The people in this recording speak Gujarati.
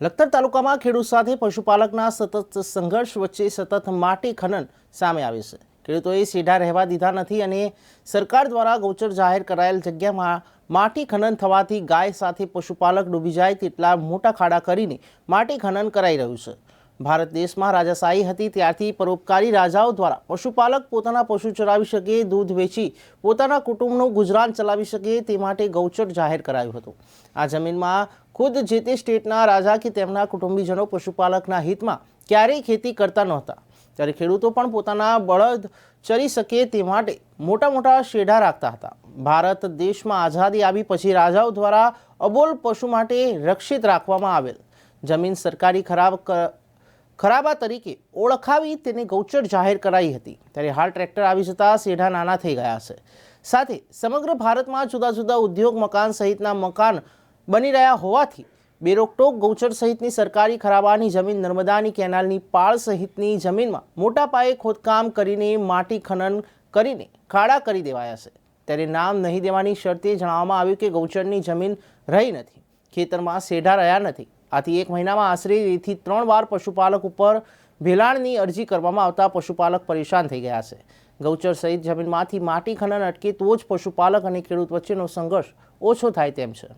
લખતર તાલુકામાં ખેડૂત સાથે પશુપાલકના સતત સંઘર્ષ વચ્ચે સતત માટી ખનન સામે આવે છે। ખેડૂતોએ સીધા રહેવા દીધા નથી અને સરકાર દ્વારા ગૌચર જાહેર કરાયેલ જગ્યામાં માટી ખનન થવાથી ગાય સાથે પશુપાલક ડૂબી જાય તેટલા મોટા ખાડા કરીને માટી ખનન કરાઈ રહ્યું છે। ભારત દેશમાં રાજાશાહી હતી ત્યારથી પરોપકારી રાજાઓ દ્વારા પશુપાલક પોતાના પશુ ચરાવી શકે, દૂધ વેચી પોતાના કુટુંબનું ગુજરાન ચલાવી શકે તે માટે ગૌચર જાહેર કરાયું હતું। આ જમીનમાં ખુદ જે તે સ્ટેટના રાજા કે તેમના કુટુંબીજનો પશુપાલકના હિતમાં ક્યારેય ખેતી કરતા નહોતા, ત્યારે ખેડૂતો પણ પોતાના બળદ ચરી શકે તે માટે મોટા મોટા શેઢા રાખતા હતા। ભારત દેશમાં આઝાદી આવી પછી રાજાઓ દ્વારા અબોલ પશુ માટે રક્ષિત રાખવામાં આવેલ જમીન સરકારી ખરાબા તરીકે ઓળખાવી તેને ગૌચર જાહેર કરાઈ હતી, ત્યારે હાલ ટ્રેક્ટર આવી જતા શેઢા નાના થઈ ગયા છે। સાથે સમગ્ર ભારતમાં જુદા જુદા ઉદ્યોગ, મકાન સહિતના મકાન બની રહ્યા હોવાથી બેરોકટોક ગૌચર સહિતની સરકારી ખરાબાની જમીન, નર્મદાની કેનાલની પાળ સહિતની જમીનમાં મોટા પાયે ખોદકામ કરીને માટી ખનન કરીને ખાડા કરી દેવાયા છે। ત્યારે નામ નહીં દેવાની શરતે જણાવવામાં આવ્યું કે ગૌચરની જમીન રહી નથી, ખેતરમાં શેઢા રહ્યા નથી। આથી એક મહિનામાં આશરે 2 થી 3 વાર પશુપાલક ઉપર ભેલાણની અરજી કરવામાં આવતા પશુપાલક પરેશાન થઈ ગયા છે। ગૌચર સહિત જમીનમાંથી માટી ખનન અટકે તો જ પશુપાલક અને ખેડૂત વચ્ચેનો સંઘર્ષ ઓછો થાય તેમ છે।